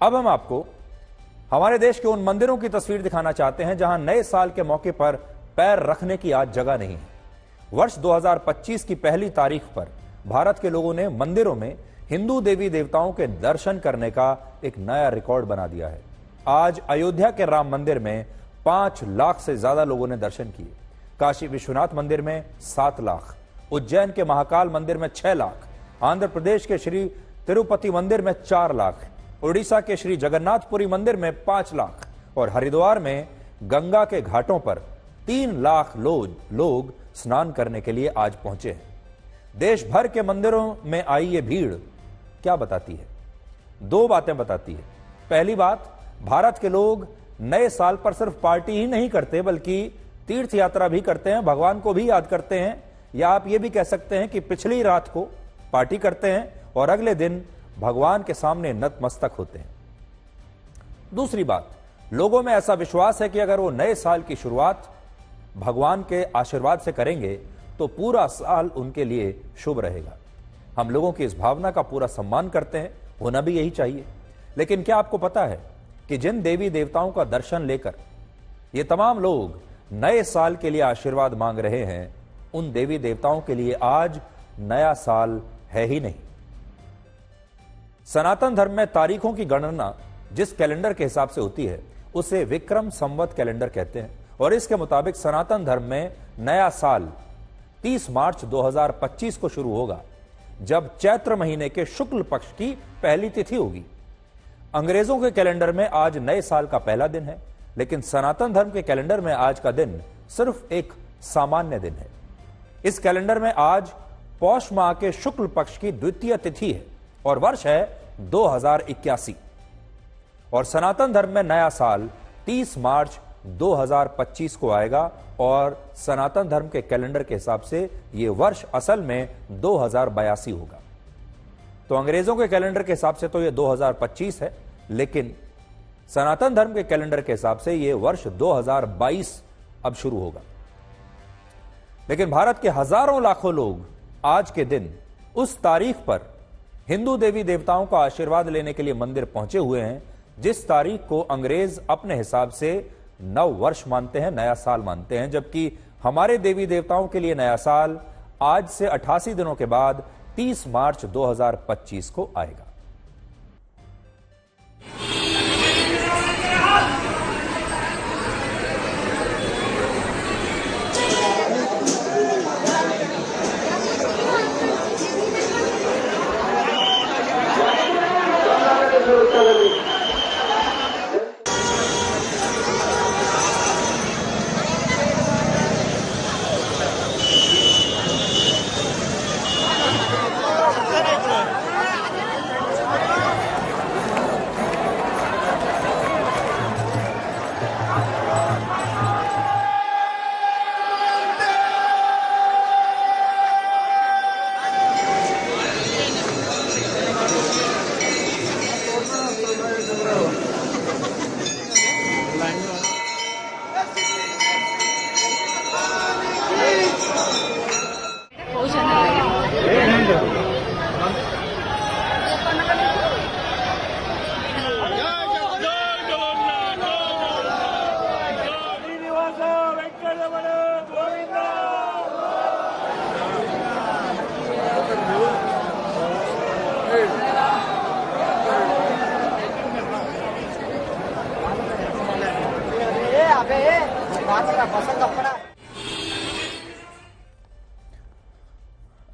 अब हम आपको हमारे देश के उन मंदिरों की तस्वीर दिखाना चाहते हैं जहां नए साल के मौके पर पैर रखने की आज जगह नहीं है। वर्ष 2025 की पहली तारीख पर भारत के लोगों ने मंदिरों में हिंदू देवी देवताओं के दर्शन करने का एक नया रिकॉर्ड बना दिया है। आज अयोध्या के राम मंदिर में 5 लाख से ज्यादा लोगों ने दर्शन किए। काशी विश्वनाथ मंदिर में 7 लाख, उज्जैन के महाकाल मंदिर में 6 लाख, आंध्र प्रदेश के श्री तिरुपति मंदिर में 4 लाख, उड़ीसा के श्री जगन्नाथपुरी मंदिर में 5 लाख और हरिद्वार में गंगा के घाटों पर 3 लाख लोग स्नान करने के लिए आज पहुंचे हैं। देश भर के मंदिरों में आई ये भीड़ क्या बताती है? 2 बातें बताती है। पहली बात, भारत के लोग नए साल पर सिर्फ पार्टी ही नहीं करते बल्कि तीर्थ यात्रा भी करते हैं, भगवान को भी याद करते हैं, या आप ये भी कह सकते हैं कि पिछली रात को पार्टी करते हैं और अगले दिन भगवान के सामने नतमस्तक होते हैं। दूसरी बात, लोगों में ऐसा विश्वास है कि अगर वो नए साल की शुरुआत भगवान के आशीर्वाद से करेंगे तो पूरा साल उनके लिए शुभ रहेगा। हम लोगों की इस भावना का पूरा सम्मान करते हैं, होना भी यही चाहिए। लेकिन क्या आपको पता है कि जिन देवी देवताओं का दर्शन लेकर ये तमाम लोग नए साल के लिए आशीर्वाद मांग रहे हैं, उन देवी देवताओं के लिए आज नया साल है ही नहीं। सनातन धर्म में तारीखों की गणना जिस कैलेंडर के हिसाब से होती है उसे विक्रम संवत कैलेंडर कहते हैं और इसके मुताबिक सनातन धर्म में नया साल 30 मार्च 2025 को शुरू होगा, जब चैत्र महीने के शुक्ल पक्ष की पहली तिथि होगी। अंग्रेजों के कैलेंडर में आज नए साल का पहला दिन है, लेकिन सनातन धर्म के कैलेंडर में आज का दिन सिर्फ एक सामान्य दिन है। इस कैलेंडर में आज पौष माह के शुक्ल पक्ष की द्वितीय तिथि है और वर्ष है 2081 और सनातन धर्म में नया साल 30 मार्च 2025 को आएगा और सनातन धर्म के कैलेंडर के हिसाब से यह वर्ष असल में 2082 होगा। तो अंग्रेजों के कैलेंडर के हिसाब से तो यह 2025 है, लेकिन सनातन धर्म के कैलेंडर के हिसाब से यह वर्ष 2022 अब शुरू होगा। लेकिन भारत के हजारों लाखों लोग आज के दिन उस तारीख पर हिंदू देवी देवताओं का आशीर्वाद लेने के लिए मंदिर पहुंचे हुए हैं जिस तारीख को अंग्रेज अपने हिसाब से नव वर्ष मानते हैं, नया साल मानते हैं, जबकि हमारे देवी देवताओं के लिए नया साल आज से 88 दिनों के बाद 30 मार्च 2025 को आएगा।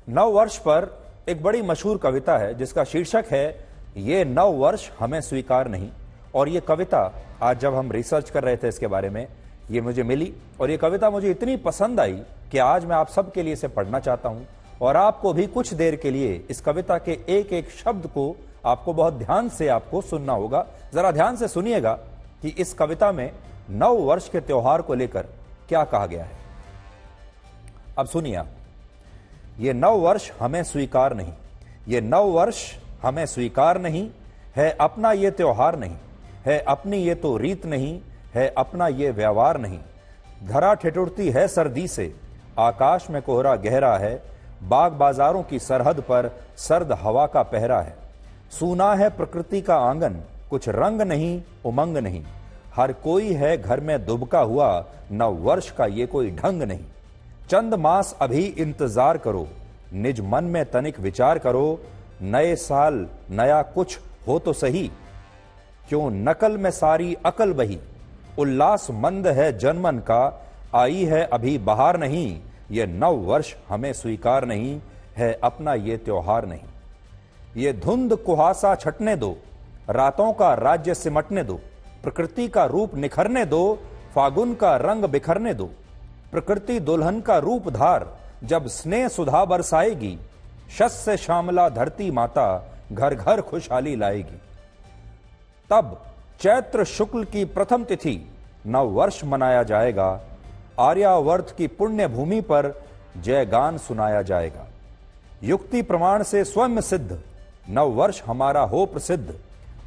नव वर्ष पर एक बड़ी मशहूर कविता है जिसका शीर्षक है ये नव वर्ष हमें स्वीकार नहीं। और ये कविता आज जब हम रिसर्च कर रहे थे इसके बारे में ये मुझे मिली और ये कविता मुझे इतनी पसंद आई कि आज मैं आप सबके लिए इसे पढ़ना चाहता हूं और आपको भी कुछ देर के लिए इस कविता के एक एक शब्द को आपको बहुत ध्यान से आपको सुनना होगा। जरा ध्यान से सुनिएगा कि इस कविता में नव वर्ष के त्योहार को लेकर क्या कहा गया है। अब सुनिए आप, ये नव वर्ष हमें स्वीकार नहीं, ये नव वर्ष हमें स्वीकार नहीं है, अपना ये त्योहार नहीं है, अपनी ये तो रीत नहीं है, अपना ये व्यवहार नहीं। धरा ठिठुरती है सर्दी से, आकाश में कोहरा गहरा है, बाग बाजारों की सरहद पर सर्द हवा का पहरा है। सूना है प्रकृति का आंगन, कुछ रंग नहीं, उमंग नहीं, हर कोई है घर में दुबका हुआ, नव वर्ष का ये कोई ढंग नहीं। चंद मास अभी इंतजार करो, निज मन में तनिक विचार करो, नए साल नया कुछ हो तो सही, क्यों नकल में सारी अकल बही। उल्लास मंद है जनमन का, आई है अभी बहार नहीं, ये नव वर्ष हमें स्वीकार नहीं, है अपना ये त्योहार नहीं। ये धुंध कुहासा छटने दो, रातों का राज्य सिमटने दो, प्रकृति का रूप निखरने दो, फागुन का रंग बिखरने दो। प्रकृति दुल्हन का रूप धार, जब स्नेह सुधा बरसाएगी, शस्य श्यामला धरती माता, घर घर खुशहाली लाएगी। तब चैत्र शुक्ल की प्रथम तिथि नव वर्ष मनाया जाएगा, आर्यावर्त की पुण्य भूमि पर जय गान सुनाया जाएगा। युक्ति प्रमाण से स्वयं सिद्ध, नव वर्ष हमारा हो प्रसिद्ध,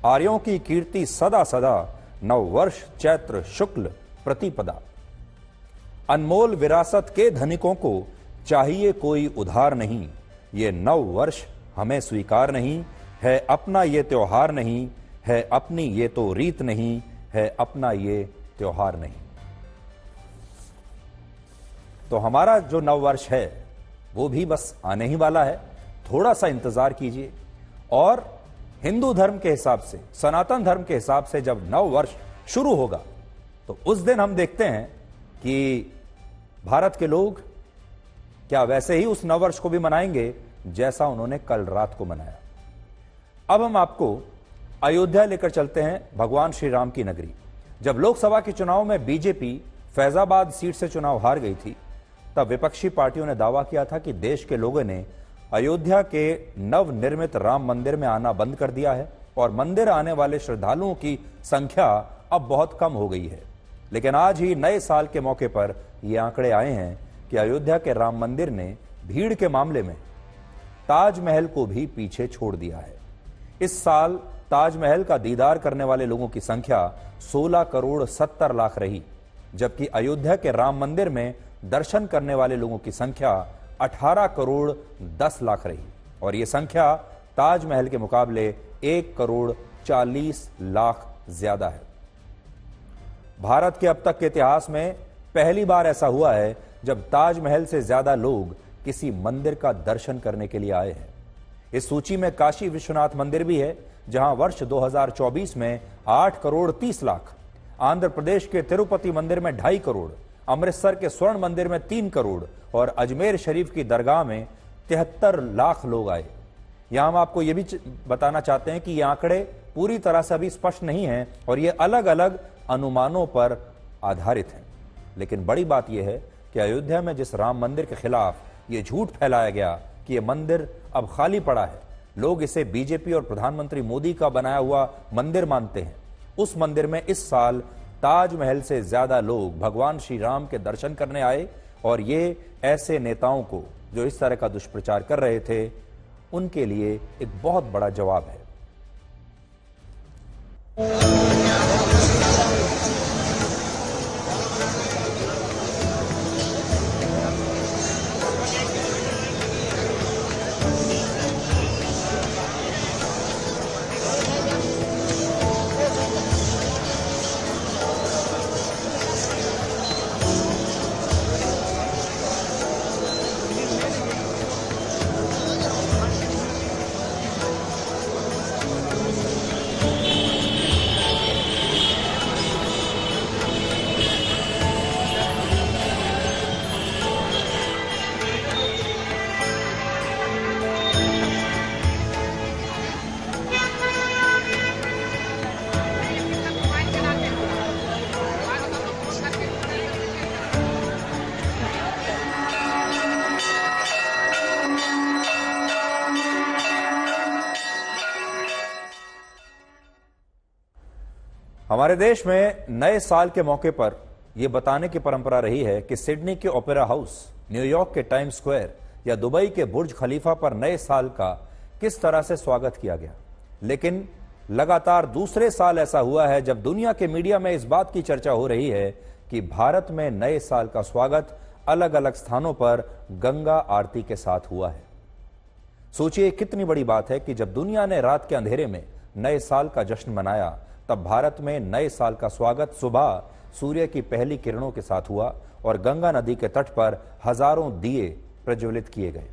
आर्यों की कीर्ति सदा सदा, नव वर्ष चैत्र शुक्ल प्रतिपदा। अनमोल विरासत के धनिकों को चाहिए कोई उधार नहीं, ये नव वर्ष हमें स्वीकार नहीं, है अपना ये त्योहार नहीं, है अपनी ये तो रीत नहीं, है अपना ये त्योहार नहीं। तो हमारा जो नव वर्ष है वो भी बस आने ही वाला है, थोड़ा सा इंतजार कीजिए। और हिंदू धर्म के हिसाब से, सनातन धर्म के हिसाब से जब नव वर्ष शुरू होगा तो उस दिन हम देखते हैं कि भारत के लोग क्या वैसे ही उस नव वर्ष को भी मनाएंगे जैसा उन्होंने कल रात को मनाया। अब हम आपको अयोध्या लेकर चलते हैं, भगवान श्री राम की नगरी। जब लोकसभा के चुनाव में बीजेपी फैजाबाद सीट से चुनाव हार गई थी, तब विपक्षी पार्टियों ने दावा किया था कि देश के लोगों ने अयोध्या के नवनिर्मित राम मंदिर में आना बंद कर दिया है और मंदिर आने वाले श्रद्धालुओं की संख्या अब बहुत कम हो गई है। लेकिन आज ही नए साल के मौके पर ये आंकड़े आए हैं कि अयोध्या के राम मंदिर ने भीड़ के मामले में ताजमहल को भी पीछे छोड़ दिया है। इस साल ताजमहल का दीदार करने वाले लोगों की संख्या 16 करोड़ 70 लाख रही, जबकि अयोध्या के राम मंदिर में दर्शन करने वाले लोगों की संख्या 18 करोड़ 10 लाख रही और यह संख्या ताजमहल के मुकाबले 1 करोड़ 40 लाख ज्यादा है। भारत के अब तक के इतिहास में पहली बार ऐसा हुआ है जब ताजमहल से ज्यादा लोग किसी मंदिर का दर्शन करने के लिए आए हैं। इस सूची में काशी विश्वनाथ मंदिर भी है, जहां वर्ष 2024 में 8 करोड़ 30 लाख, आंध्र प्रदेश के तिरुपति मंदिर में 2.5 करोड़, अमृतसर के स्वर्ण मंदिर में 3 करोड़ और अजमेर शरीफ की दरगाह में 73 लाख लोग आए। यहां हम आपको यह भी बताना चाहते हैं कि ये आंकड़े पूरी तरह से अभी स्पष्ट नहीं हैं और ये अलग अलग अनुमानों पर आधारित हैं। लेकिन बड़ी बात यह है कि अयोध्या में जिस राम मंदिर के खिलाफ ये झूठ फैलाया गया कि यह मंदिर अब खाली पड़ा है, लोग इसे बीजेपी और प्रधानमंत्री मोदी का बनाया हुआ मंदिर मानते हैं, उस मंदिर में इस साल ताजमहल से ज्यादा लोग भगवान श्री राम के दर्शन करने आए और ये ऐसे नेताओं को जो इस तरह का दुष्प्रचार कर रहे थे उनके लिए एक बहुत बड़ा जवाब है। हमारे देश में नए साल के मौके पर यह बताने की परंपरा रही है कि सिडनी के ओपेरा हाउस, न्यूयॉर्क के टाइम स्क्वायर या दुबई के बुर्ज खलीफा पर नए साल का किस तरह से स्वागत किया गया। लेकिन लगातार दूसरे साल ऐसा हुआ है जब दुनिया के मीडिया में इस बात की चर्चा हो रही है कि भारत में नए साल का स्वागत अलग अलग स्थानों पर गंगा आरती के साथ हुआ है। सोचिए कितनी बड़ी बात है कि जब दुनिया ने रात के अंधेरे में नए साल का जश्न मनाया, तब भारत में नए साल का स्वागत सुबह सूर्य की पहली किरणों के साथ हुआ और गंगा नदी के तट पर हजारों दिए प्रज्वलित किए गए।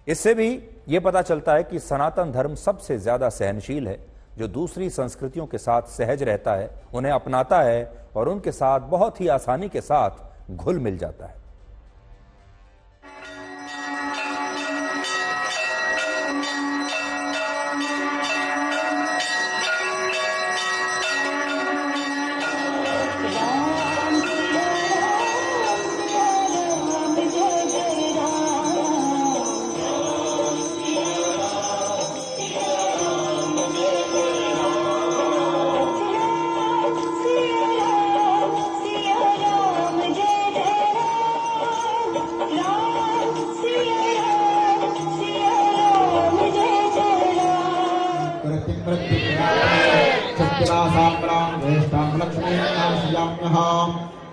इससे भी यह पता चलता है कि सनातन धर्म सबसे ज्यादा सहनशील है, जो दूसरी संस्कृतियों के साथ सहज रहता है, उन्हें अपनाता है और उनके साथ बहुत ही आसानी के साथ घुल मिल जाता है।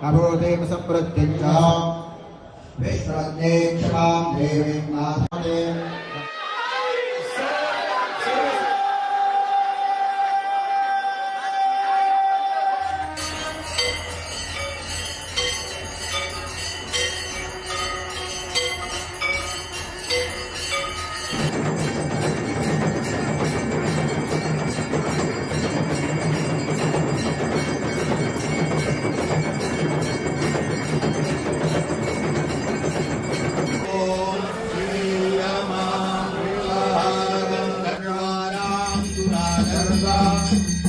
अभूदेव संप्रत्यक्षा विश्वज्ञे क्षमां देवीं नाथाने Ram